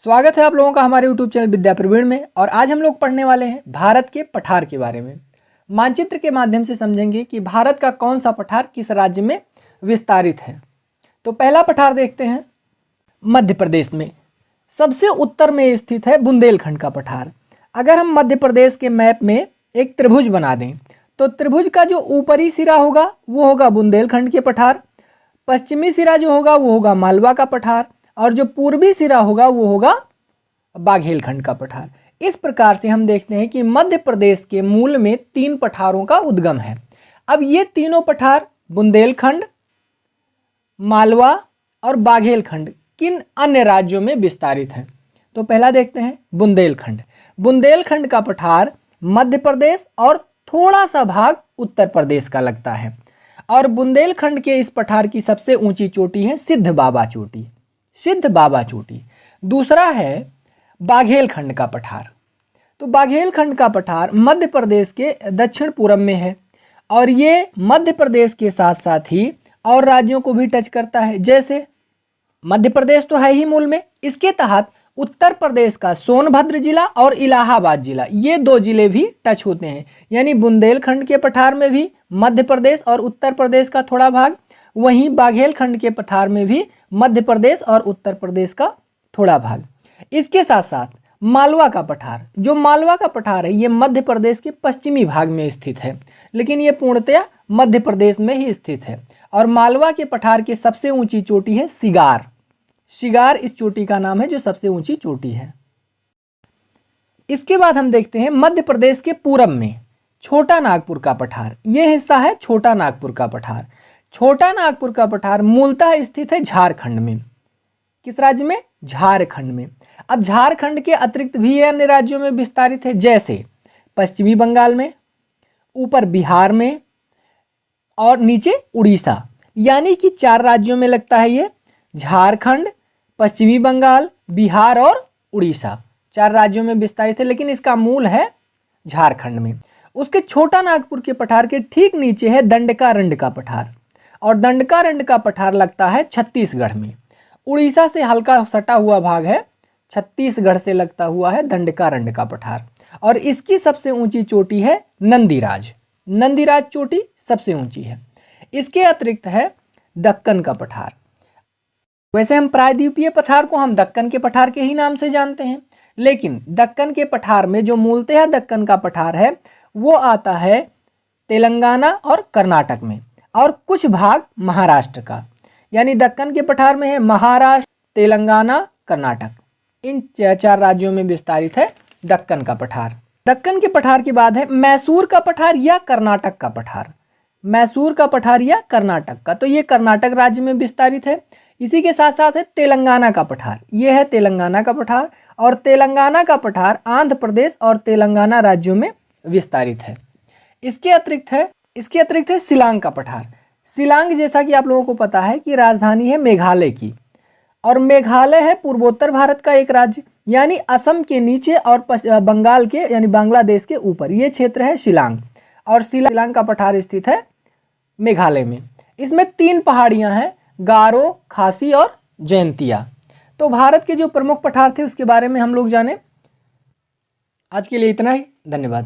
स्वागत है आप लोगों का हमारे YouTube चैनल विद्या प्रवीण में। और आज हम लोग पढ़ने वाले हैं भारत के पठार के बारे में। मानचित्र के माध्यम से समझेंगे कि भारत का कौन सा पठार किस राज्य में विस्तारित है। तो पहला पठार देखते हैं, मध्य प्रदेश में सबसे उत्तर में स्थित है बुंदेलखंड का पठार। अगर हम मध्य प्रदेश के मैप में एक त्रिभुज बना दें तो त्रिभुज का जो ऊपरी सिरा होगा वो होगा बुंदेलखंड के पठार, पश्चिमी सिरा जो होगा वो होगा मालवा का पठार, और जो पूर्वी सिरा होगा वो होगा बाघेलखंड का पठार। इस प्रकार से हम देखते हैं कि मध्य प्रदेश के मूल में 3 पठारों का उद्गम है। अब ये तीनों पठार बुंदेलखंड, मालवा और बाघेलखंड किन अन्य राज्यों में विस्तारित हैं। तो पहला देखते हैं बुंदेलखंड। बुंदेलखंड का पठार मध्य प्रदेश और थोड़ा सा भाग उत्तर प्रदेश का लगता है। और बुंदेलखंड के इस पठार की सबसे ऊंची चोटी है सिद्ध बाबा चोटी, सिद्ध बाबा चोटी। दूसरा है बाघेलखंड का पठार। तो बाघेलखंड का पठार मध्य प्रदेश के दक्षिण पूर्व में है और ये मध्य प्रदेश के साथ साथ ही और राज्यों को भी टच करता है। जैसे मध्य प्रदेश तो है ही मूल में, इसके तहत उत्तर प्रदेश का सोनभद्र जिला और इलाहाबाद जिला, ये 2 जिले भी टच होते हैं। यानी बुंदेलखंड के पठार में भी मध्य प्रदेश और उत्तर प्रदेश का थोड़ा भाग, वहीं बाघेलखंड के पठार में भी मध्य प्रदेश और उत्तर प्रदेश का थोड़ा भाग। इसके साथ साथ मालवा का पठार, जो मालवा का पठार है ये मध्य प्रदेश के पश्चिमी भाग में स्थित है, लेकिन ये पूर्णतया मध्य प्रदेश में ही स्थित है। और मालवा के पठार की सबसे ऊंची चोटी है सिगार। सिगार इस चोटी का नाम है जो सबसे ऊंची चोटी है। इसके बाद हम देखते हैं मध्य प्रदेश के पूरब में छोटा नागपुर का पठार। यह हिस्सा है छोटा नागपुर का पठार। छोटा नागपुर का पठार मूलतः स्थित है झारखंड में। किस राज्य में? झारखंड में। अब झारखंड के अतिरिक्त भी अन्य राज्यों में विस्तारित है, जैसे पश्चिमी बंगाल में, ऊपर बिहार में और नीचे उड़ीसा। यानी कि 4 राज्यों में लगता है ये। झारखंड, पश्चिमी बंगाल, बिहार और उड़ीसा 4 राज्यों में विस्तारित है, लेकिन इसका मूल है झारखंड में। उसके छोटा नागपुर के पठार के ठीक नीचे है दंडकारण्य का पठार, और दंडकारण्य का पठार लगता है छत्तीसगढ़ में। उड़ीसा से हल्का सटा हुआ भाग है, छत्तीसगढ़ से लगता हुआ है दंडकारण्य का पठार। और इसकी सबसे ऊंची चोटी है नंदीराज। नंदीराज चोटी सबसे ऊंची है। इसके अतिरिक्त है दक्कन का पठार। वैसे हम प्रायद्वीपीय पठार को हम दक्कन के पठार के ही नाम से जानते हैं, लेकिन दक्कन के पठार में जो मूलतः दक्कन का पठार है वो आता है तेलंगाना और कर्नाटक में, और कुछ भाग महाराष्ट्र का। यानी दक्कन के पठार में है महाराष्ट्र, तेलंगाना, कर्नाटक। इन 4 राज्यों में विस्तारित है दक्कन का पठार। दक्कन के पठार के बाद है मैसूर का पठार या कर्नाटक का पठार। मैसूर का पठार या कर्नाटक का, तो ये कर्नाटक राज्य में विस्तारित है। इसी के साथ साथ है तेलंगाना का पठार। ये है तेलंगाना का पठार, और तेलंगाना का पठार आंध्र प्रदेश और तेलंगाना राज्यों में विस्तारित है। इसके अतिरिक्त है शिलांग का पठार। शिलांग, जैसा कि आप लोगों को पता है कि राजधानी है मेघालय की, और मेघालय है पूर्वोत्तर भारत का एक राज्य, यानी असम के नीचे और बंगाल के यानी बांग्लादेश के ऊपर ये क्षेत्र है शिलांग। और शिलांग का पठार स्थित है मेघालय में। इसमें 3 पहाड़ियां हैं, गारो, खासी और जयंतिया। तो भारत के जो प्रमुख पठार थे उसके बारे में हम लोग जाने। आज के लिए इतना ही, धन्यवाद।